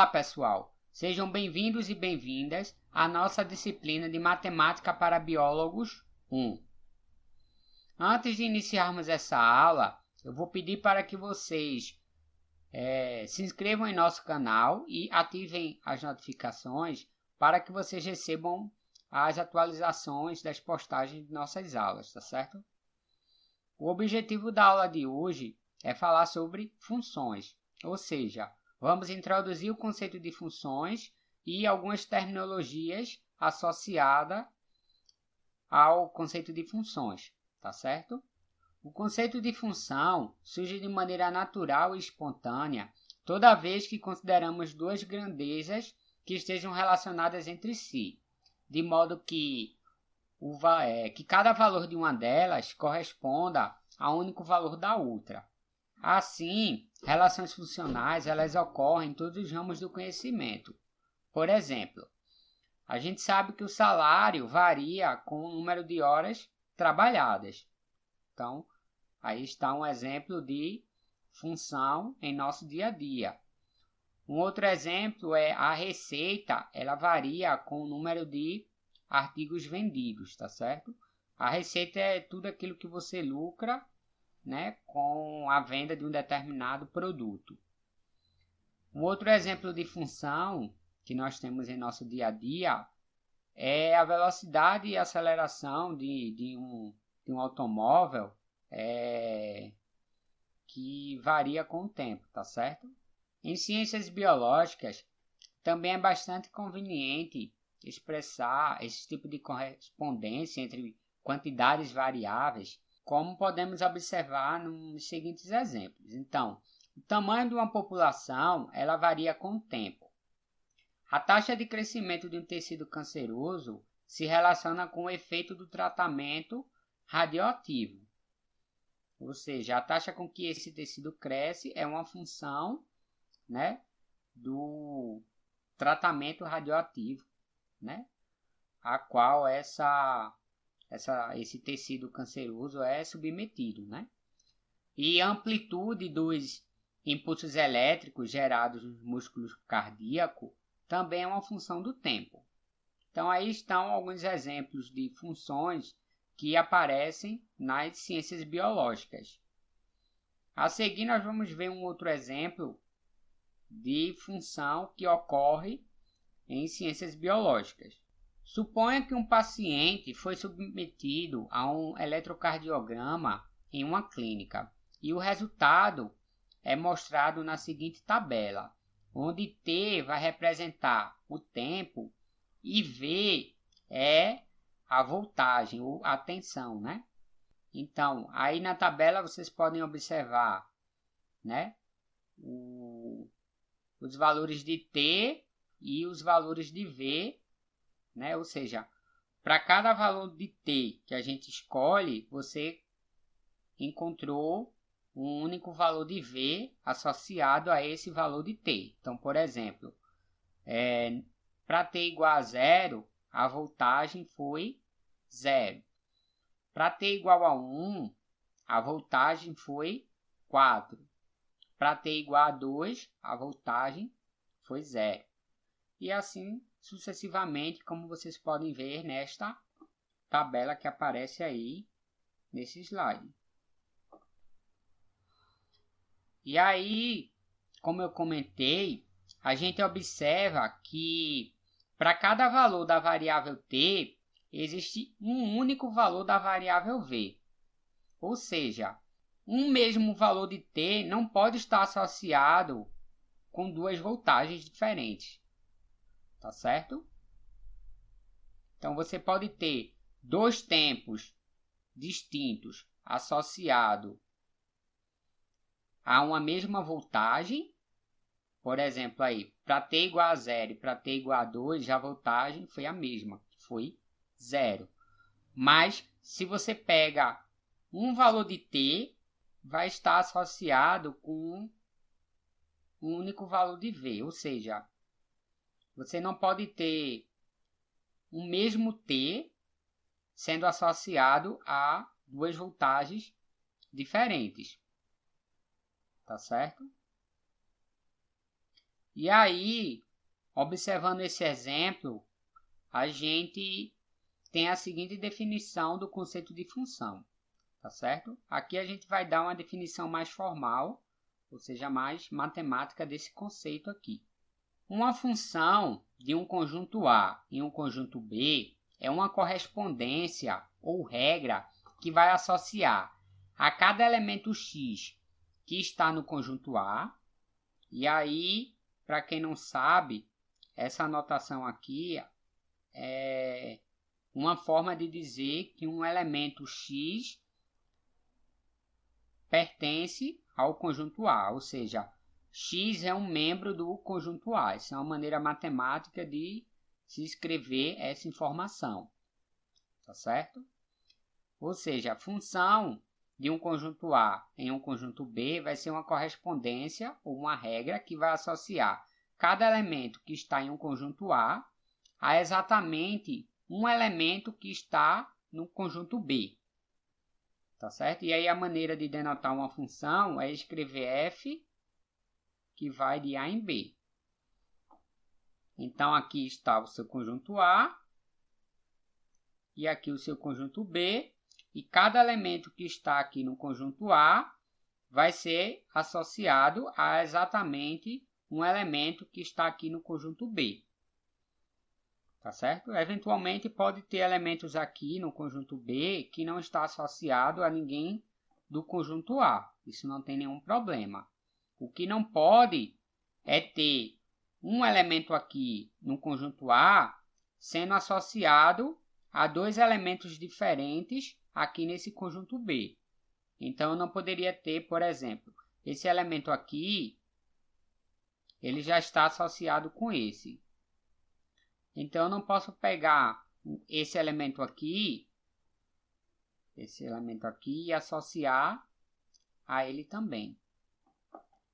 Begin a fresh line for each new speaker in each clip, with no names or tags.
Olá, pessoal! Sejam bem-vindos e bem-vindas à nossa disciplina de Matemática para Biólogos 1. Antes de iniciarmos essa aula, eu vou pedir para que vocês se inscrevam em nosso canal e ativem as notificações para que vocês recebam as atualizações das postagens de nossas aulas, tá certo? O objetivo da aula de hoje é falar sobre funções, ou seja, vamos introduzir o conceito de funções e algumas terminologias associadas ao conceito de funções, tá certo? O conceito de função surge de maneira natural e espontânea toda vez que consideramos duas grandezas que estejam relacionadas entre si, de modo que cada valor de uma delas corresponda ao único valor da outra. Assim, relações funcionais elas ocorrem em todos os ramos do conhecimento. Por exemplo, a gente sabe que o salário varia com o número de horas trabalhadas. Então, aí está um exemplo de função em nosso dia a dia. Um outro exemplo é a receita, ela varia com o número de artigos vendidos, tá certo? A receita é tudo aquilo que você lucra, né, com a venda de um determinado produto. Um outro exemplo de função que nós temos em nosso dia a dia é a velocidade e aceleração de um automóvel que varia com o tempo, tá certo? Em ciências biológicas, também é bastante conveniente expressar esse tipo de correspondência entre quantidades variáveis, como podemos observar nos seguintes exemplos. Então, o tamanho de uma população ela varia com o tempo. A taxa de crescimento de um tecido canceroso se relaciona com o efeito do tratamento radioativo. Ou seja, a taxa com que esse tecido cresce é uma função, né, do tratamento radioativo, né, a qual esse tecido canceroso é submetido, né? E a amplitude dos impulsos elétricos gerados nos músculos cardíacos também é uma função do tempo. Então aí estão alguns exemplos de funções que aparecem nas ciências biológicas. A seguir nós vamos ver um outro exemplo de função que ocorre em ciências biológicas. Suponha que um paciente foi submetido a um eletrocardiograma em uma clínica e o resultado é mostrado na seguinte tabela, onde T vai representar o tempo e V é a voltagem ou a tensão, né? Então, aí na tabela vocês podem observar, né, os valores de T e os valores de V, né? Ou seja, para cada valor de T que a gente escolhe, você encontrou um único valor de V associado a esse valor de T. Então, por exemplo, para T igual a 0, a voltagem foi 0. Para T igual a 1, a voltagem foi 4. Para T igual a 2, a voltagem foi 0. E assim sucessivamente, como vocês podem ver nesta tabela que aparece aí nesse slide. E aí, como eu comentei, a gente observa que para cada valor da variável t, existe um único valor da variável v. Ou seja, um mesmo valor de t não pode estar associado com duas voltagens diferentes. Tá certo? Então, você pode ter dois tempos distintos associados a uma mesma voltagem. Por exemplo, aí, para t igual a 0 e para t igual a 2, a voltagem foi a mesma, foi 0. Mas, se você pega um valor de t, vai estar associado com um único valor de v, ou seja, você não pode ter o mesmo T sendo associado a duas voltagens diferentes. Tá certo? E aí, observando esse exemplo, a gente tem a seguinte definição do conceito de função, tá certo? Aqui a gente vai dar uma definição mais formal, ou seja, mais matemática desse conceito aqui. Uma função de um conjunto A e um conjunto B é uma correspondência ou regra que vai associar a cada elemento x que está no conjunto A. E aí, para quem não sabe, essa anotação aqui é uma forma de dizer que um elemento x pertence ao conjunto A, ou seja, x é um membro do conjunto A. Essa é uma maneira matemática de se escrever essa informação, tá certo? Ou seja, a função de um conjunto A em um conjunto B vai ser uma correspondência ou uma regra que vai associar cada elemento que está em um conjunto A exatamente um elemento que está no conjunto B. Tá certo? E aí a maneira de denotar uma função é escrever f que vai de A em B. Então aqui está o seu conjunto A e aqui o seu conjunto B. E cada elemento que está aqui no conjunto A vai ser associado a exatamente um elemento que está aqui no conjunto B. Tá certo? Eventualmente pode ter elementos aqui no conjunto B que não está associado a ninguém do conjunto A. Isso não tem nenhum problema. O que não pode é ter um elemento aqui no conjunto A sendo associado a dois elementos diferentes aqui nesse conjunto B. Então, eu não poderia ter, por exemplo, esse elemento aqui, ele já está associado com esse. Então, eu não posso pegar esse elemento aqui e associar a ele também.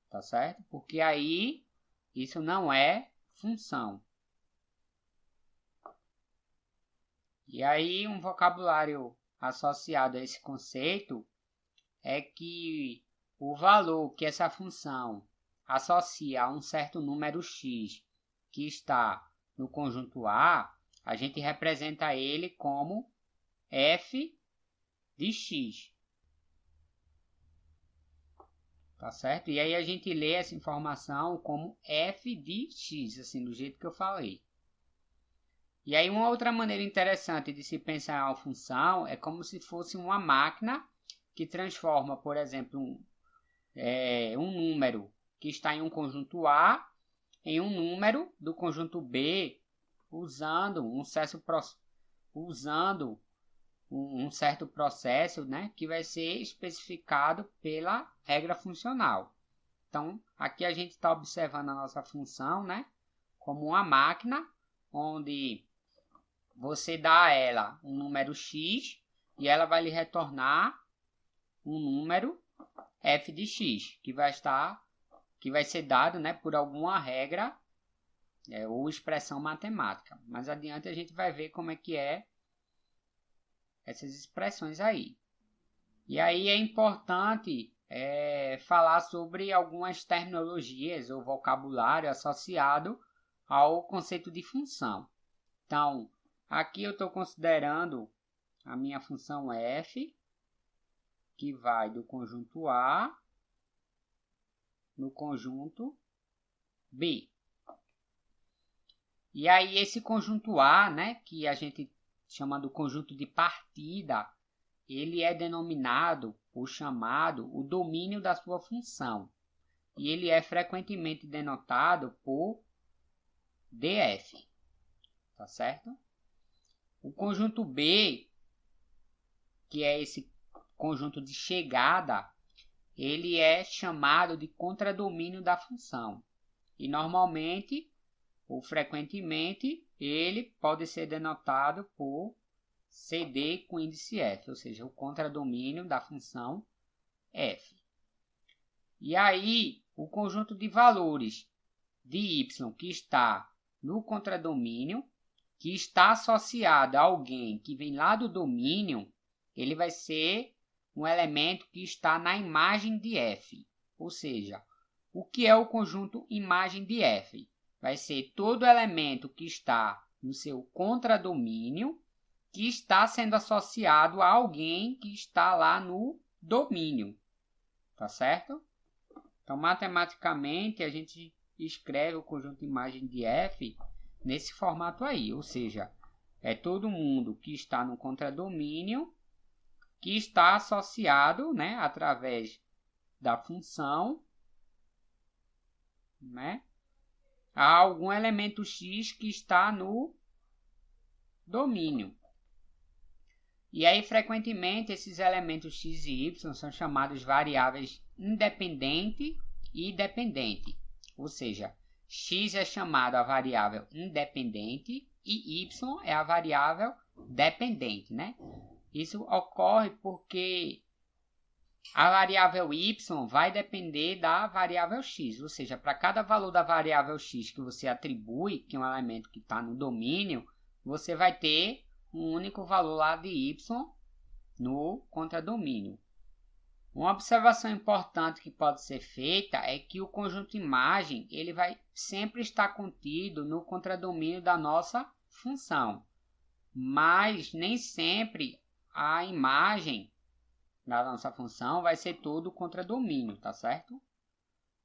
Tá certo? Porque aí, isso não é função. E aí, um vocabulário associado a esse conceito é que o valor que essa função associa a um certo número x que está no conjunto A, a gente representa ele como f de x. Tá certo? E aí a gente lê essa informação como f de x, assim, do jeito que eu falei. E aí uma outra maneira interessante de se pensar uma função é como se fosse uma máquina que transforma, por exemplo, um número que está em um conjunto A em um número do conjunto B usando um certo processo, né, que vai ser especificado pela regra funcional. Então, aqui a gente está observando a nossa função, né, como uma máquina onde você dá a ela um número x e ela vai lhe retornar um número f de x, que vai ser dado, né, por alguma regra ou expressão matemática. Mais adiante a gente vai ver como é que é essas expressões aí. E aí é importante falar sobre algumas terminologias ou vocabulário associado ao conceito de função. Então, aqui eu estou considerando a minha função f, que vai do conjunto A no conjunto B. E aí esse conjunto A, né, que a gente chama do conjunto de partida, ele é denominado ou chamado o domínio da sua função. E ele é frequentemente denotado por df. Tá certo? O conjunto B, que é esse conjunto de chegada, ele é chamado de contradomínio da função. E normalmente, ou frequentemente, ele pode ser denotado por CD com índice f, ou seja, o contradomínio da função f. E aí, o conjunto de valores de y que está no contradomínio, que está associado a alguém que vem lá do domínio, ele vai ser um elemento que está na imagem de f. Ou seja, o que é o conjunto imagem de F? Vai ser todo elemento que está no seu contradomínio que está sendo associado a alguém que está lá no domínio. Tá certo? Então, matematicamente, a gente escreve o conjunto imagem de F nesse formato aí, ou seja, é todo mundo que está no contradomínio que está associado, né, através da função, né, a algum elemento x que está no domínio. E aí, frequentemente, esses elementos x e y são chamados variáveis independente e dependente. Ou seja, x é chamado a variável independente e y é a variável dependente, né? Isso ocorre porque a variável y vai depender da variável x, ou seja, para cada valor da variável x que você atribui, que é um elemento que está no domínio, você vai ter um único valor lá de y no contradomínio. Uma observação importante que pode ser feita é que o conjunto imagem ele vai sempre estar contido no contradomínio da nossa função, mas nem sempre a imagem da nossa função vai ser todo o contradomínio, tá certo?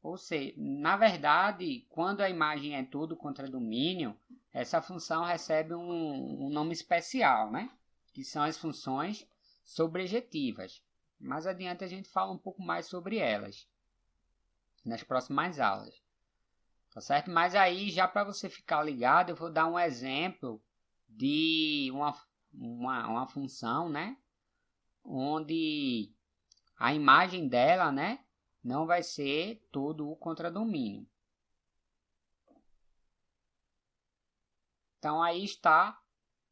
Ou seja, na verdade, quando a imagem é todo o contradomínio, essa função recebe um nome especial, né? Que são as funções sobrejetivas. Mais adiante a gente fala um pouco mais sobre elas nas próximas aulas, tá certo? Mas aí, já para você ficar ligado, eu vou dar um exemplo de uma função, né? Onde a imagem dela, né, não vai ser todo o contradomínio. Então, aí está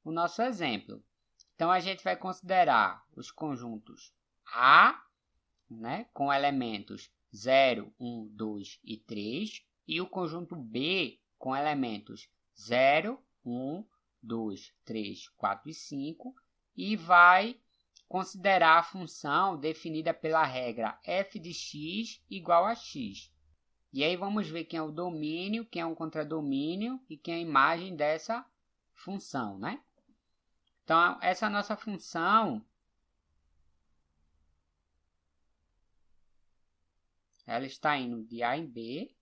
o nosso exemplo. Então, a gente vai considerar os conjuntos A, né, com elementos 0, 1, 2 e 3, e o conjunto B com elementos 0, 1, 2, 3, 4 e 5, e vai considerar a função definida pela regra f de x igual a x. E aí vamos ver quem é o domínio, quem é o contradomínio e quem é a imagem dessa função, né? Então, essa nossa função, ela está indo de A em B,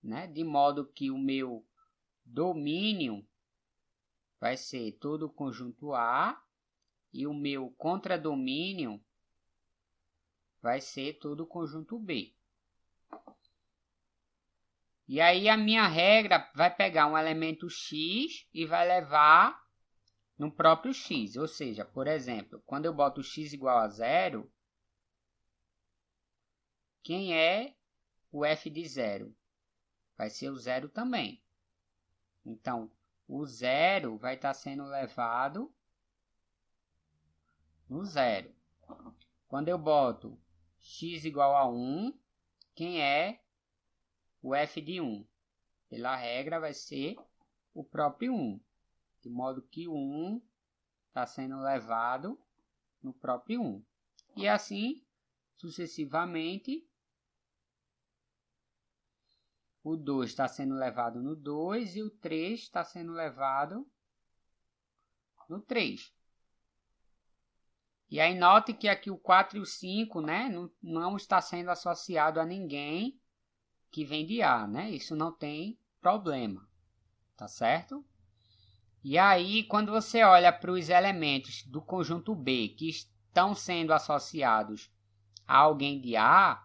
né? De modo que o meu domínio vai ser todo o conjunto A e o meu contradomínio vai ser todo o conjunto B. E aí a minha regra vai pegar um elemento x e vai levar no próprio x. Ou seja, por exemplo, quando eu boto x igual a 0, quem é o f de 0? Vai ser o 0 também. Então, o 0 vai estar sendo levado no 0. Quando eu boto x igual a 1, quem é o f de 1? Pela regra, vai ser o próprio 1. De modo que o 1 está sendo levado no próprio 1. E assim, sucessivamente, o 2 está sendo levado no 2 e o 3 está sendo levado no 3. E aí note que aqui o 4 e o 5, né, não está sendo associado a ninguém que vem de A, né? Isso não tem problema, tá certo? E aí, quando você olha para os elementos do conjunto B que estão sendo associados a alguém de A,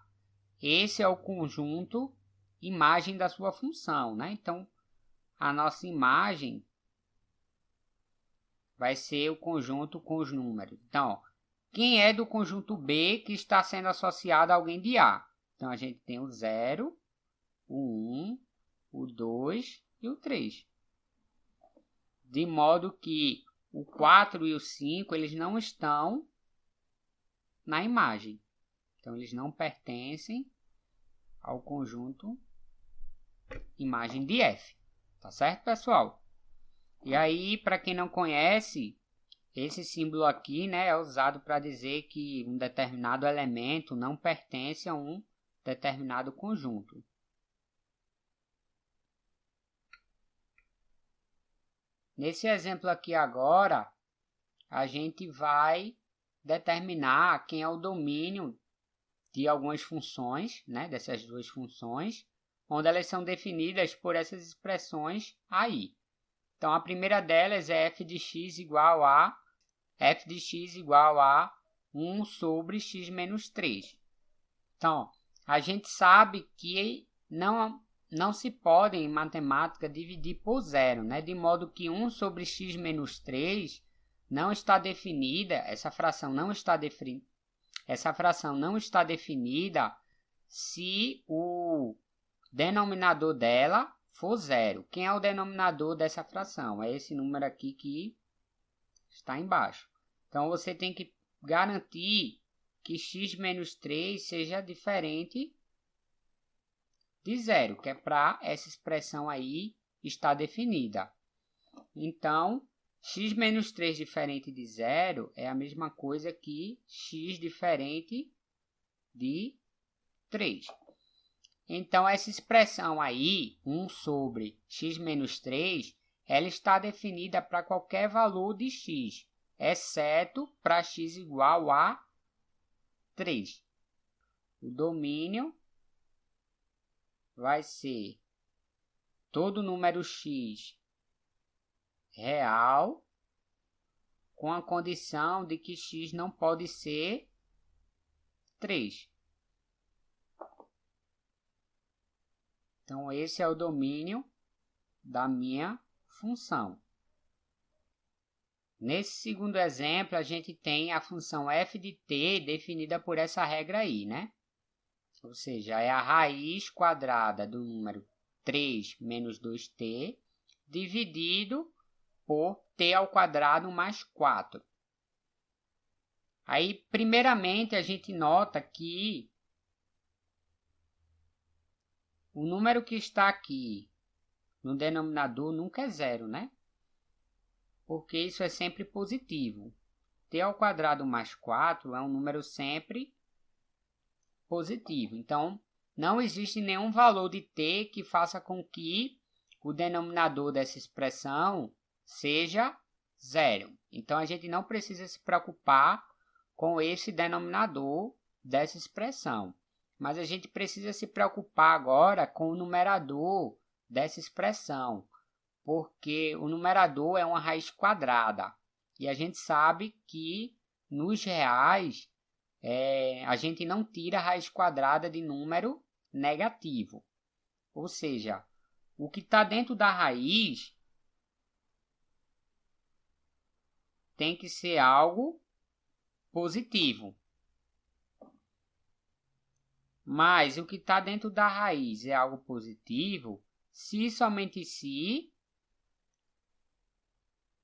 esse é o conjunto imagem da sua função, né? Então, a nossa imagem vai ser o conjunto com os números. Então, quem é do conjunto B que está sendo associado a alguém de A? Então, a gente tem o 0, o 1, o 2 e o 3. De modo que o 4 e o 5, eles não estão na imagem. Então, eles não pertencem ao conjunto imagem de F. Tá certo, pessoal? E aí, para quem não conhece, esse símbolo aqui, né, é usado para dizer que um determinado elemento não pertence a um determinado conjunto. Nesse exemplo aqui agora, a gente vai determinar quem é o domínio de algumas funções, né, dessas duas funções, onde elas são definidas por essas expressões aí. Então, a primeira delas é f de x igual a 1 sobre x menos 3. Então, a gente sabe que não se pode, em matemática, dividir por zero, né? De modo que 1 sobre x menos 3 não está definida, essa fração não está definida se o denominador dela for zero. Quem é o denominador dessa fração? É esse número aqui que está embaixo. Então, você tem que garantir que x menos 3 seja diferente de zero, que é para essa expressão aí estar definida. Então, x menos 3 diferente de zero é a mesma coisa que x diferente de 3. Então, essa expressão aí, 1 sobre x menos 3, ela está definida para qualquer valor de x, exceto para x igual a 3. O domínio vai ser todo número x real com a condição de que x não pode ser 3. Então, esse é o domínio da minha função. Nesse segundo exemplo, a gente tem a função f de t definida por essa regra aí, né? Ou seja, é a raiz quadrada do número 3 menos 2t dividido por t ao quadrado mais 4. Aí, primeiramente, a gente nota que o número que está aqui no denominador nunca é zero, né? Porque isso é sempre positivo. T ao quadrado mais 4 é um número sempre positivo. Então, não existe nenhum valor de t que faça com que o denominador dessa expressão seja zero. Então, a gente não precisa se preocupar com esse denominador dessa expressão. Mas a gente precisa se preocupar agora com o numerador dessa expressão, porque o numerador é uma raiz quadrada. E a gente sabe que nos reais a gente não tira a raiz quadrada de número negativo. Ou seja, o que está dentro da raiz tem que ser algo positivo. Mas o que está dentro da raiz é algo positivo se somente se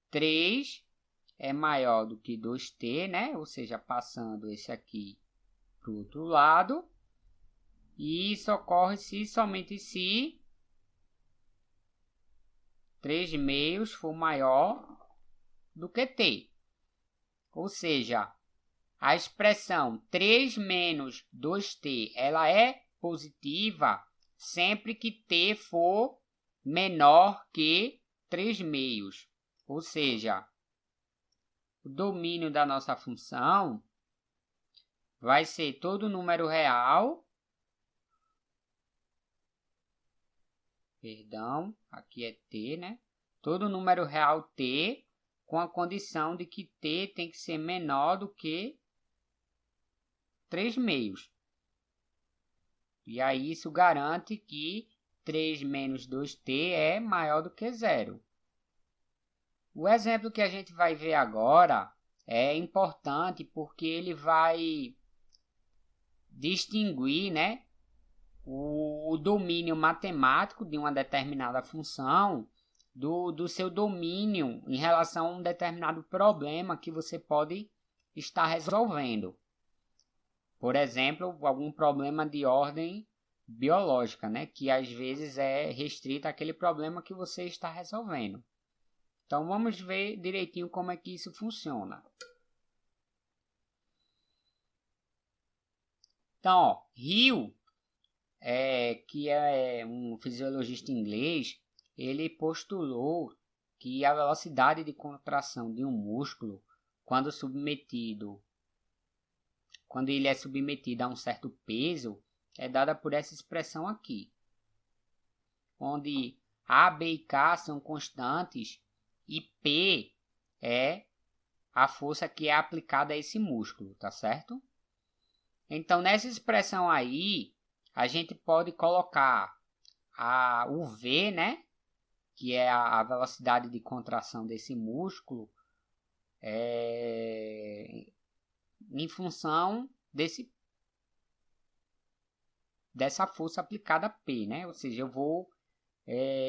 3 é maior do que 2t, né? Ou seja, passando esse aqui para o outro lado. E isso ocorre se somente se 3 meios for maior do que t. Ou seja, a expressão 3 menos 2t ela é positiva sempre que t for menor que 3 meios. Ou seja, o domínio da nossa função vai ser todo número real. Perdão, aqui é t, né? Todo número real t com a condição de que t tem que ser menor do que 3 meios. E aí isso garante que 3 menos 2t é maior do que zero. O exemplo que a gente vai ver agora é importante porque ele vai distinguir, né, o domínio matemático de uma determinada função do seu domínio em relação a um determinado problema que você pode estar resolvendo. Por exemplo, algum problema de ordem biológica, né, que às vezes é restrito àquele problema que você está resolvendo. Então, vamos ver direitinho como é que isso funciona. Então, rio que é um fisiologista inglês, ele postulou que a velocidade de contração de um músculo, quando ele é submetido a um certo peso, é dada por essa expressão aqui, onde A, B e K são constantes e P é a força que é aplicada a esse músculo, tá certo? Então, nessa expressão aí, a gente pode colocar o V, né? Que é a velocidade de contração desse músculo, em função dessa força aplicada a P, né? Ou seja, eu vou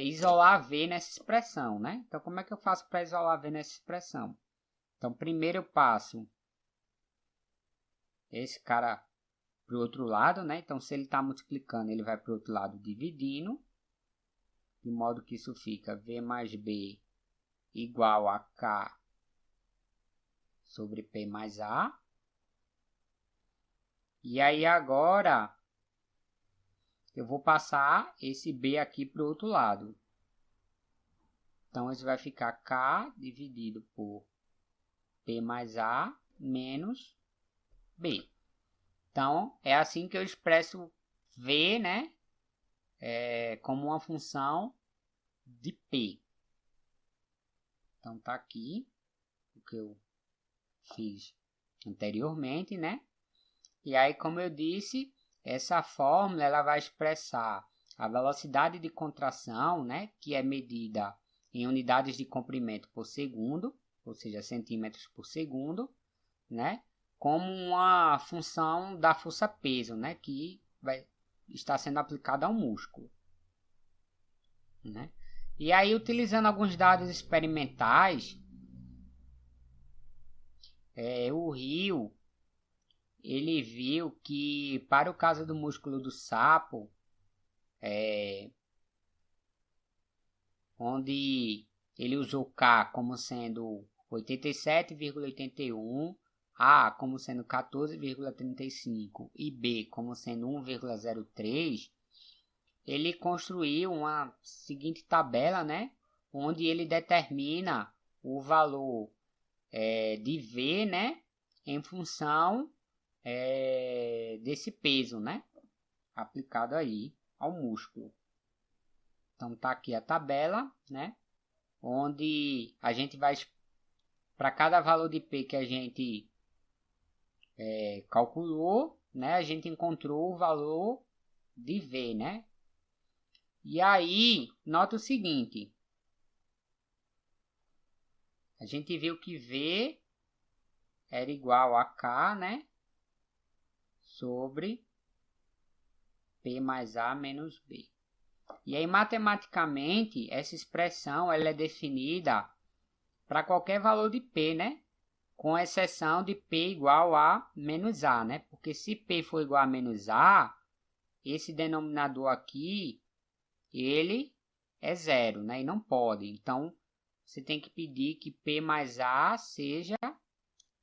isolar V nessa expressão, né? Então, como é que eu faço para isolar V nessa expressão? Então, primeiro eu passo esse cara para o outro lado, né? Então, se ele está multiplicando, ele vai para o outro lado dividindo, de modo que isso fica V mais B igual a K sobre P mais A. E aí agora eu vou passar esse B aqui para o outro lado. Então, isso vai ficar K dividido por P mais A menos B. Então, é assim que eu expresso V, né? Como uma função de P. Então, tá aqui o que eu fiz anteriormente, né? E aí, como eu disse, essa fórmula ela vai expressar a velocidade de contração, né? Que é medida em unidades de comprimento por segundo, ou seja, centímetros por segundo, né? Como uma função da força-peso, né? Que vai estar sendo aplicada ao músculo, né? E aí, utilizando alguns dados experimentais, o Rio ele viu que para o caso do músculo do sapo, onde ele usou K como sendo 87,81, A como sendo 14,35 e B como sendo 1,03, ele construiu uma seguinte tabela, né, onde ele determina o valor de V, né, em função desse peso, né, aplicado aí ao músculo. Então tá aqui a tabela, né, onde a gente vai, para cada valor de P que a gente calculou, né, a gente encontrou o valor de V, né. E aí, nota o seguinte, a gente viu que V era igual a K, né, sobre P mais A menos B. E aí, matematicamente, essa expressão ela é definida para qualquer valor de P, né? Com exceção de P igual a menos A, né? Porque se P for igual a menos A, esse denominador aqui, ele é zero, né? E não pode. Então, você tem que pedir que P mais A seja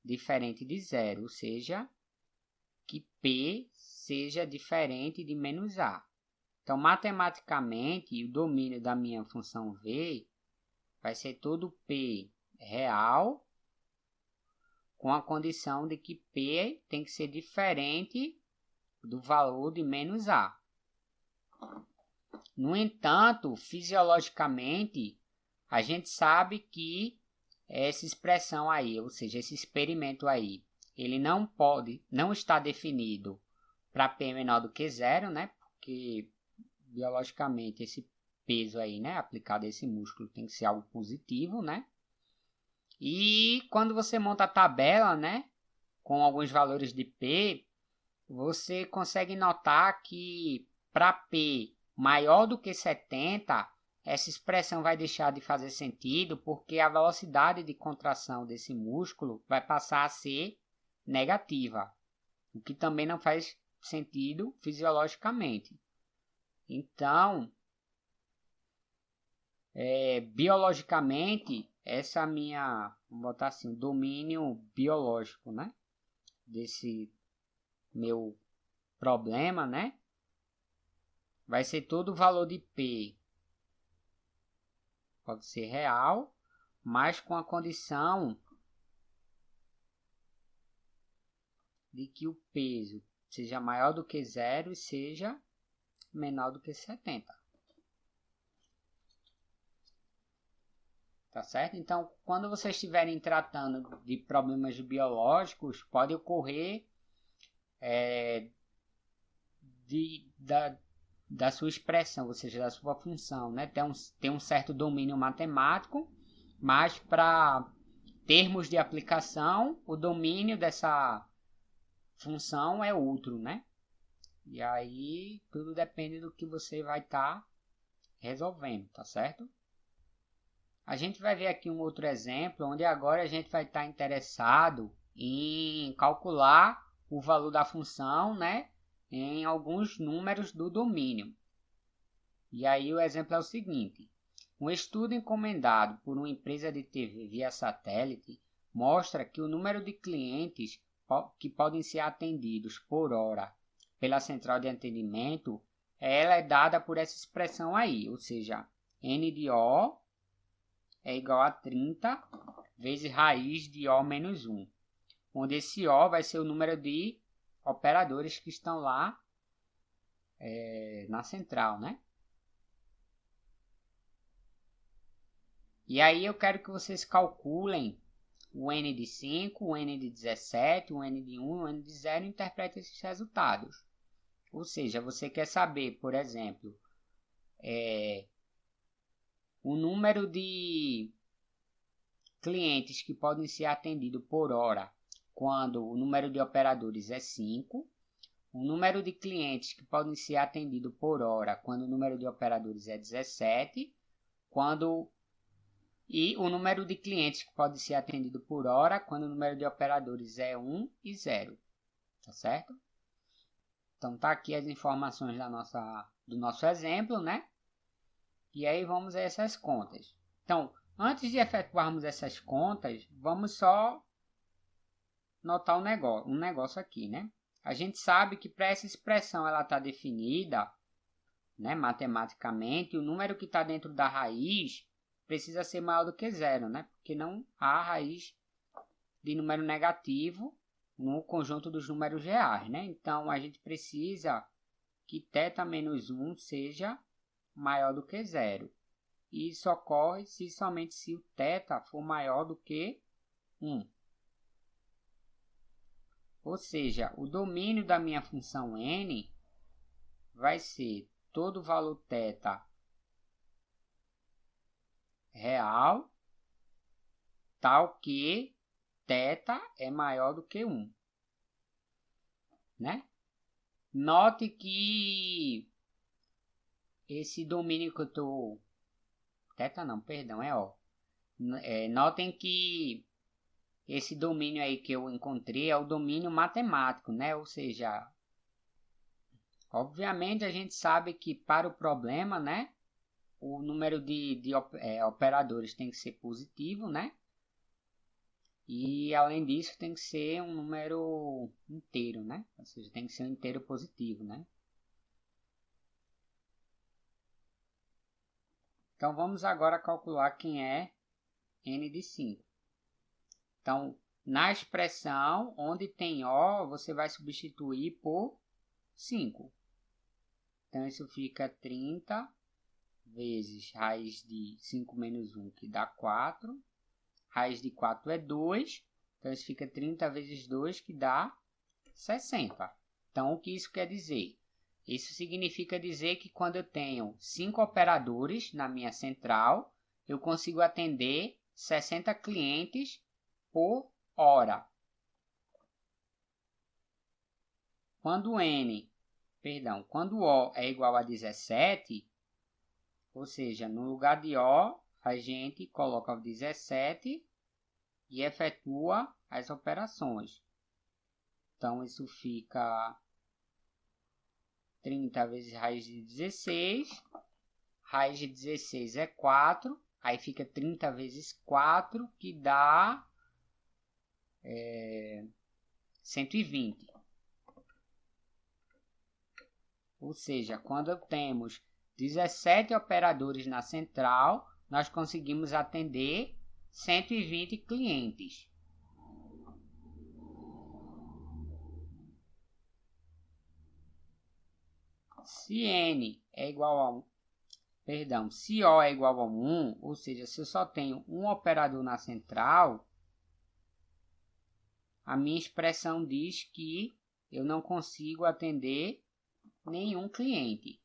diferente de zero, ou seja, que P seja diferente de menos A. Então, matematicamente, o domínio da minha função V vai ser todo P real, com a condição de que P tem que ser diferente do valor de menos A. No entanto, fisiologicamente, a gente sabe que essa expressão aí, ou seja, esse experimento aí, ele não está definido para P menor do que zero, né? Porque biologicamente esse peso aí, né, aplicado a esse músculo tem que ser algo positivo, né? E quando você monta a tabela, né, com alguns valores de P, você consegue notar que para P maior do que 70, essa expressão vai deixar de fazer sentido, porque a velocidade de contração desse músculo vai passar a ser negativa, o que também não faz sentido fisiologicamente. Então, biologicamente, essa minha, vamos botar assim, domínio biológico, né, desse meu problema, né, vai ser todo o valor de P, pode ser real, mas com a condição de que o peso seja maior do que 0 e seja menor do que 70. Tá certo? Então, quando vocês estiverem tratando de problemas biológicos, pode ocorrer da sua expressão, ou seja, da sua função, né? Tem um certo domínio matemático, mas para termos de aplicação, o domínio dessa função é outro, né? E aí tudo depende do que você vai estar resolvendo, tá certo? A gente vai ver aqui um outro exemplo, onde agora a gente vai estar interessado em calcular o valor da função, né, em alguns números do domínio. E aí o exemplo é o seguinte: um estudo encomendado por uma empresa de TV via satélite mostra que o número de clientes que podem ser atendidos por hora pela central de atendimento, ela é dada por essa expressão aí, ou seja, N de O é igual a 30 vezes raiz de O menos 1, onde esse O vai ser o número de operadores que estão lá na central, né? E aí eu quero que vocês calculem o N de 5, o N de 17, o N de 1, o N de 0 e interpretem esses resultados. Ou seja, você quer saber, por exemplo, o número de clientes que podem ser atendidos por hora quando o número de operadores é 5, o número de clientes que podem ser atendidos por hora quando o número de operadores é 17, e o número de clientes que pode ser atendido por hora quando o número de operadores é 1 e 0. Tá certo? Então tá aqui as informações do nosso exemplo, né? E aí vamos a essas contas. Então, antes de efetuarmos essas contas, vamos só notar um negócio aqui, né? A gente sabe que para essa expressão ela está definida, né, matematicamente, o número que está dentro da raiz precisa ser maior do que 0, né? Porque não há raiz de número negativo no conjunto dos números reais, né? Então, a gente precisa que θ menos 1 seja maior do que 0. E isso ocorre somente se o θ for maior do que 1. Ou seja, o domínio da minha função n vai ser todo o valor θ real, tal que θ é maior do que 1. Né? Note que esse domínio que eu estou... θ não, perdão, é O. Notem que esse domínio aí que eu encontrei é o domínio matemático, né? Ou seja, obviamente a gente sabe que para o problema, né, o número de operadores tem que ser positivo, né? E além disso tem que ser um número inteiro, né? Ou seja, tem que ser um inteiro positivo, né? Então vamos agora calcular quem é n de 5. Então, na expressão onde tem O, você vai substituir por 5. Então, isso fica 30 vezes raiz de 5 menos 1, que dá 4. Raiz de 4 é 2. Então, isso fica 30 vezes 2, que dá 60. Então, o que isso quer dizer? Isso significa dizer que quando eu tenho 5 operadores na minha central, eu consigo atender 60 clientes por hora. Quando O é igual a 17, ou seja, no lugar de O, a gente coloca o 17 e efetua as operações. Então, isso fica 30 vezes raiz de 16. Raiz de 16 é 4. Aí fica 30 vezes 4, que dá 120. Ou seja, quando temos 17 operadores na central, nós conseguimos atender 120 clientes. Se N é igual a 1, se O é igual a 1, ou seja, se eu só tenho um operador na central, a minha expressão diz que eu não consigo atender nenhum cliente,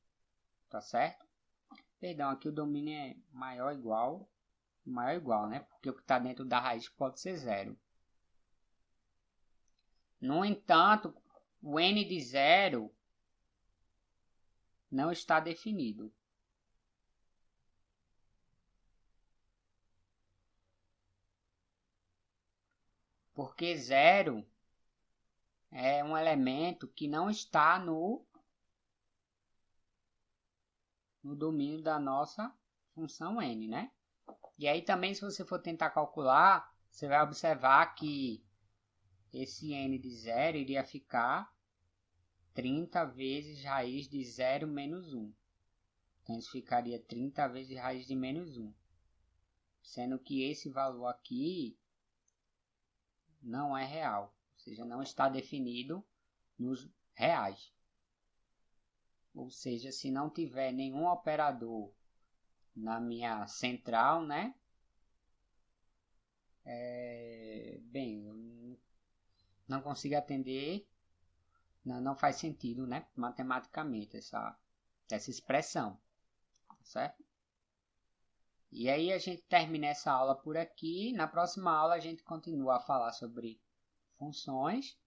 tá certo? Perdão, aqui o domínio é maior igual, né? Porque o que está dentro da raiz pode ser 0. No entanto, o N de 0 não está definido. Porque 0 é um elemento que não está no domínio da nossa função n, né? E aí também, se você for tentar calcular, você vai observar que esse n de 0 iria ficar 30 vezes raiz de 0 menos 1. Então, isso ficaria 30 vezes raiz de menos 1. Sendo que esse valor aqui não é real. Ou seja, não está definido nos reais. Ou seja, se não tiver nenhum operador na minha central, né? Bem, eu não consigo atender, não faz sentido, né? Matematicamente, essa expressão, certo? E aí a gente termina essa aula por aqui. Na próxima aula a gente continua a falar sobre funções.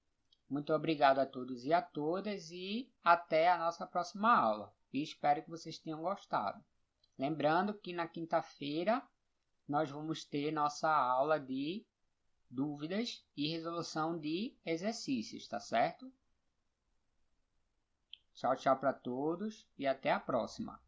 Muito obrigado a todos e a todas e até a nossa próxima aula. E espero que vocês tenham gostado. Lembrando que na quinta-feira nós vamos ter nossa aula de dúvidas e resolução de exercícios, tá certo? Tchau, tchau para todos e até a próxima.